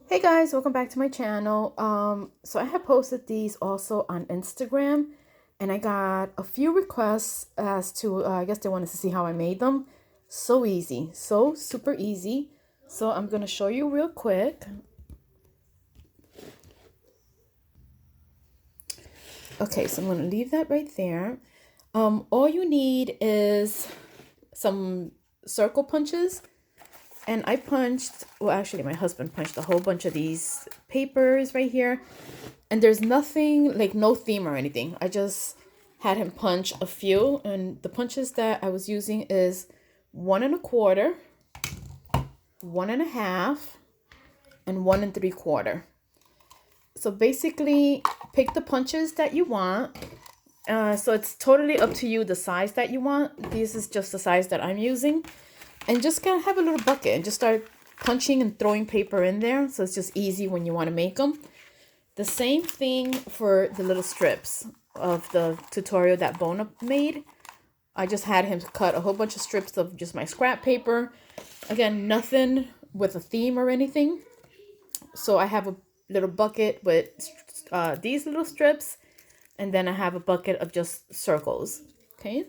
Hey guys, welcome back to my channel. So I have posted these also on Instagram, and I got a few requests as to I guess they wanted to see how I made them. So easy, so super easy. So I'm gonna show you real quick. Okay, so I'm gonna leave that right there. All you need is some circle punches. And I punched, well, actually, my husband punched a whole bunch of these papers right here. And there's nothing, like no theme or anything. I just had him punch a few. And the punches that I was using is 1 1/4, 1 1/2, and 1 3/4. So basically, pick the punches that you want. So it's totally up to you the size that you want. This is just the size that I'm using. And just kind of have a little bucket and just start punching and throwing paper in there. So it's just easy when you want to make them. The same thing for the little strips of the tutorial that Bona made. I just had him cut a whole bunch of strips of just my scrap paper. Again, nothing with a theme or anything. So I have a little bucket with these little strips. And then I have a bucket of just circles. Okay.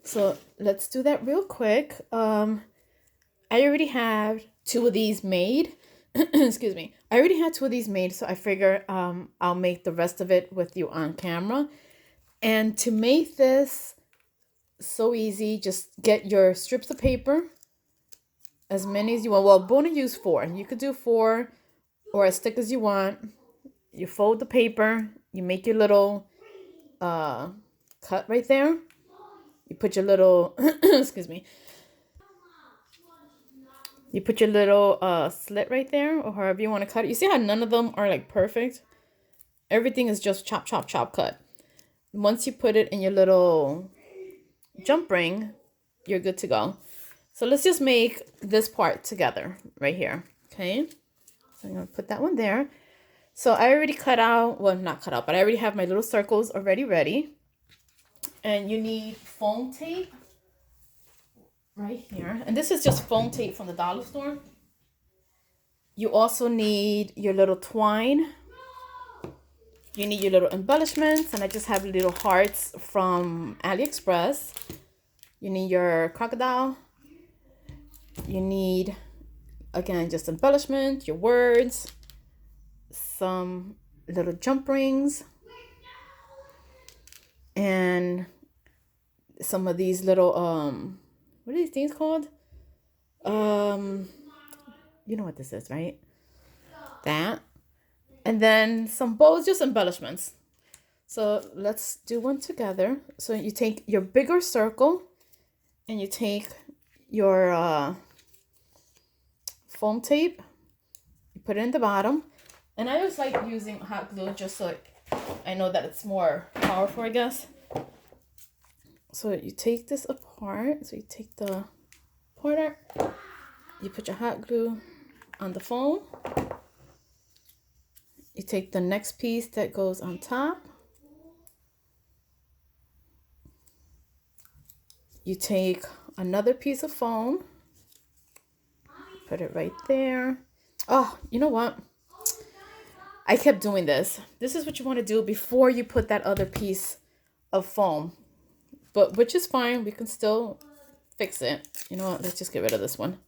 So let's do that real quick. I already have 2 of these made. Excuse me. I already had 2 of these made, so I figure I'll make the rest of it with you on camera. And to make this so easy, just get your strips of paper, as many as you want. Well, Bona used 4. You could do 4 or as thick as you want. You fold the paper. You make your little cut right there. You put your little, excuse me. You put your little slit right there, or however you want to cut it. You see how none of them are like perfect? Everything is just chop, chop, chop, cut. Once you put it in your little jump ring, you're good to go. So let's just make this part together right here, okay? So I'm going to put that one there. So I already cut out, well, not cut out, but I already have my little circles already ready. And you need foam tape right here. And this is just foam tape from the dollar store. You also need your little twine. You need your little embellishments. And I just have little hearts from AliExpress. You need your crocodile. You need, again, just embellishment, your words, some little jump rings, and some of these little, what are these things called? You know what this is, right? That. And then some bows, just embellishments. So let's do one together. So you take your bigger circle and you take your foam tape. You put it in the bottom. And I always like using hot glue just so I know that it's more powerful, I guess. So you take this apart. So you take the part, you put your hot glue on the foam. You take the next piece that goes on top. You take another piece of foam. Put it right there. Oh, you know what? I kept doing this. This is what you want to do before you put that other piece of foam. But which is fine. We can still fix it. You know what? Let's just get rid of this one.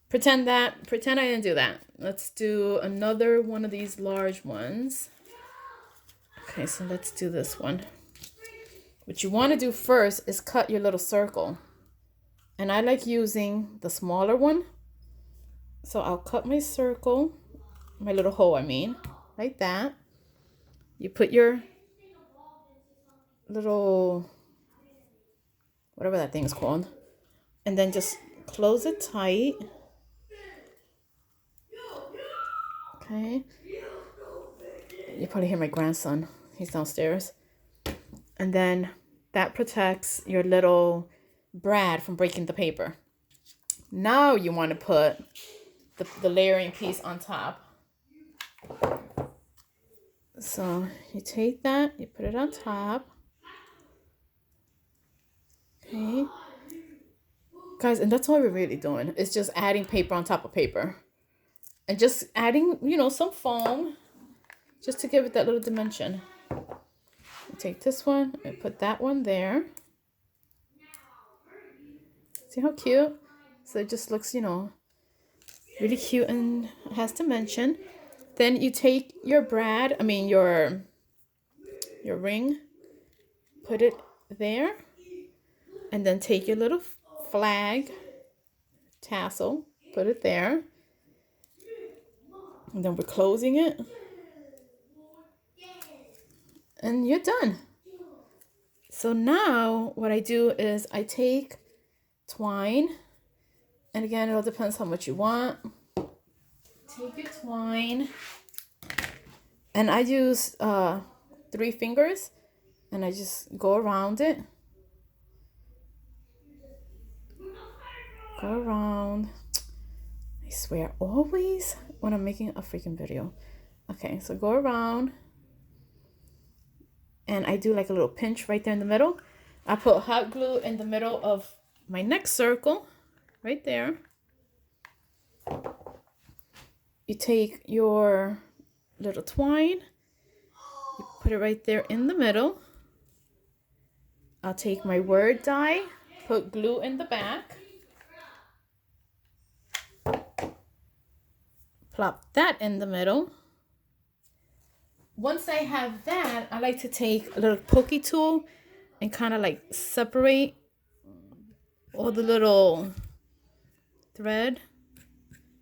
Pretend I didn't do that. Let's do another one of these large ones. Okay, so let's do this one. What you want to do first is cut your little circle. And I like using the smaller one. So I'll cut my circle, my little hole, I mean, like that. You put your little, whatever that thing is called, and then just close it tight. Okay. You probably hear my grandson. He's downstairs. And then that protects your little brad from breaking the paper. Now you want to put the layering piece on top. So you take that, you put it on top. Okay. Guys, and that's all we're really doing. It's just adding paper on top of paper. And just adding, you know, some foam just to give it that little dimension. Take this one and put that one there. See how cute? So it just looks, you know, really cute and has dimension. Then you take your your ring, put it there, and then take your little flag tassel, put it there, and then we're closing it, and you're done. So now what I do is I take twine, and again, it all depends how much you want. Take your twine, and I use 3 fingers, and I just go around it. Go around. I swear, always when I'm making a freaking video. Okay, so go around, and I do like a little pinch right there in the middle. I put hot glue in the middle of my next circle, right there. You take your little twine, you put it right there in the middle. I'll take my word die, put glue in the back, plop that in the middle. Once I have that, I like to take a little pokey tool and kind of like separate all the little thread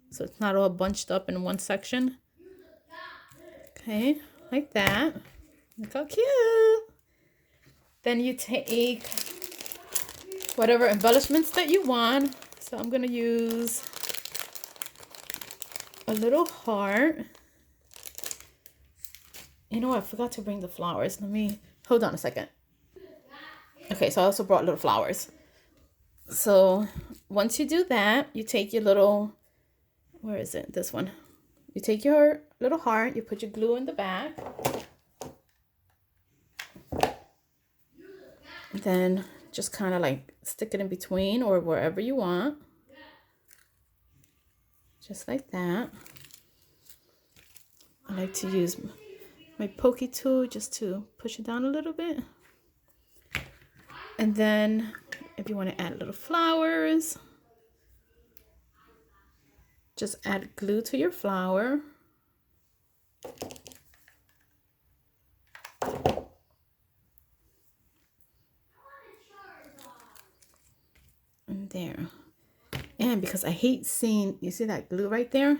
so it's not all bunched up in one section. Okay, like that. Look how cute. Then you take whatever embellishments that you want. So I'm gonna use a little heart. You know what? I forgot to bring the flowers. Let me hold on a second. Okay, so I also brought little flowers. So once you do that, you take your little, where is it? This one. You take your little heart, you put your glue in the back. Then just kind of like stick it in between or wherever you want. Just like that. I like to use my pokey tool just to push it down a little bit. And then if you want to add little flowers, just add glue to your flower. And there. And because I hate seeing, you see that glue right there?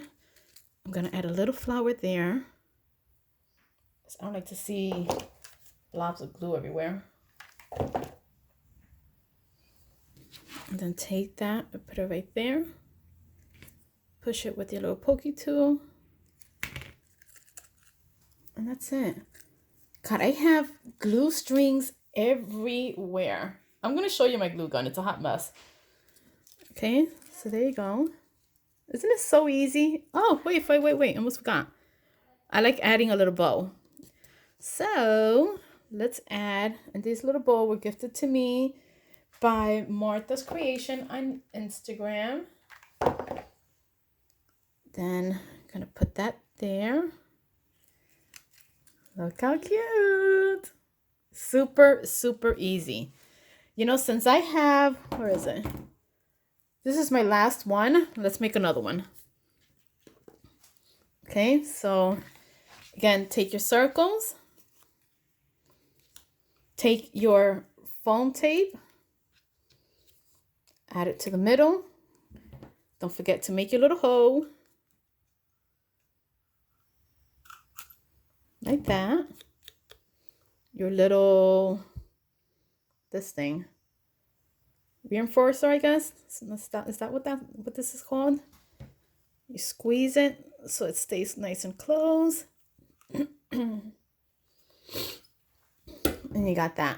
I'm going to add a little flower there. I don't like to see blobs of glue everywhere. And then take that and put it right there. Push it with your little pokey tool. And that's it. God, I have glue strings everywhere. I'm going to show you my glue gun. It's a hot mess. Okay, so there you go. Isn't it so easy? Oh, wait. Almost forgot. I like adding a little bow. So let's add, and this little bow were gifted to me by Martha's Creation on Instagram. Then I'm gonna put that there. Look how cute. Super, super easy. You know, since I have, where is it? This is my last one. Let's make another one. Okay, so again, take your circles. Take your foam tape. Add it to the middle. Don't forget to make your little hole. Like that. Your little, this thing. Reinforcer, I guess. Is that what this is called? You squeeze it so it stays nice and close. And you got that.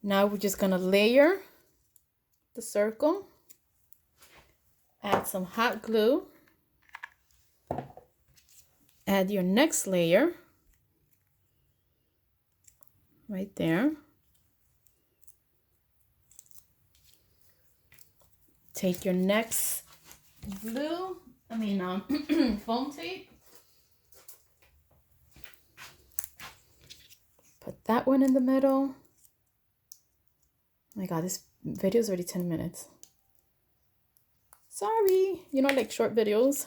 Now we're just gonna layer the circle. Add some hot glue. Add your next layer. Right there. Take your next glue foam tape. Put that one in the middle. Oh my God, this video is already 10 minutes. Sorry, you know, like short videos.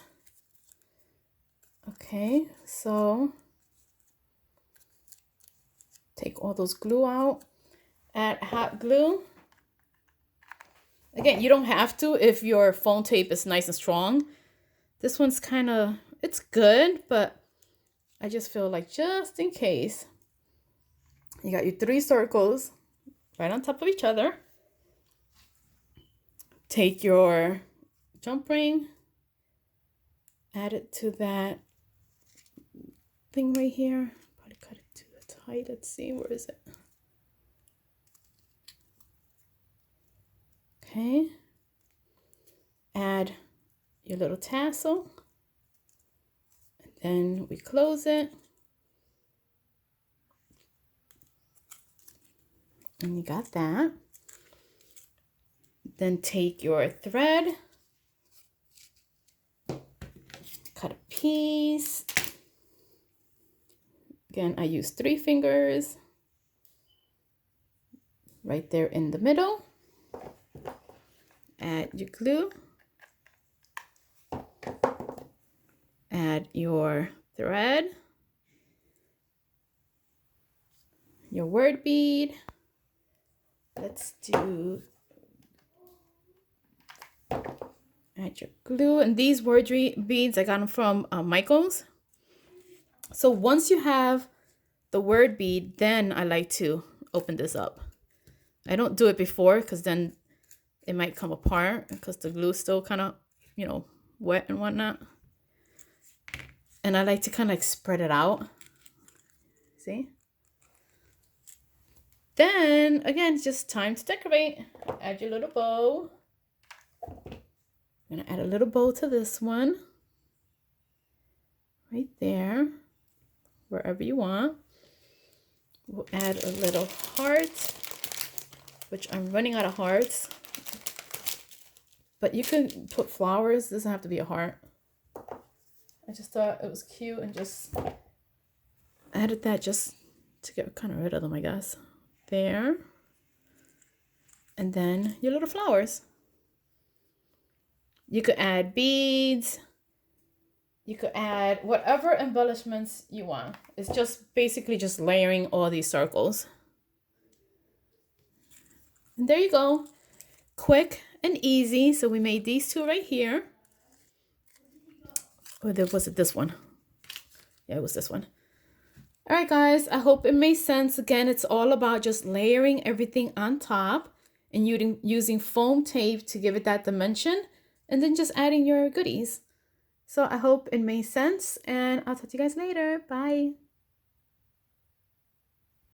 Okay, so take all those glue out. Add hot glue. Again, you don't have to if your foam tape is nice and strong. This one's kind of, it's good, but I just feel like just in case. You got your 3 circles right on top of each other. Take your jump ring, add it to that thing right here. Probably cut it too tight. Let's see, where is it? Okay. Add your little tassel. And then we close it. And you got that. Then take your thread, cut a piece. Again, I use 3 fingers right there in the middle. Add your glue. Add your thread, your word bead. Let's do, add your glue. And these word beads, I got them from Michael's. So once you have the word bead, then I like to open this up. I don't do it before because then it might come apart because the glue's still kind of, you know, wet and whatnot. And I like to kind of like spread it out. See? Then again, it's just time to decorate. Add your little bow. I'm gonna add a little bow to this one. Right there. Wherever you want. We'll add a little heart, which I'm running out of hearts. But you could put flowers. It doesn't have to be a heart. I just thought it was cute and just added that just to get kind of rid of them, I guess. There. And then your little flowers. You could add beads. You could add whatever embellishments you want. It's just basically just layering all these circles. And there you go. Quick and easy. So we made these 2 right here. Or was it this one? Yeah, it was this one. All right, guys. I hope it made sense. Again, it's all about just layering everything on top and using foam tape to give it that dimension. And then just adding your goodies. So I hope it made sense. And I'll talk to you guys later. Bye.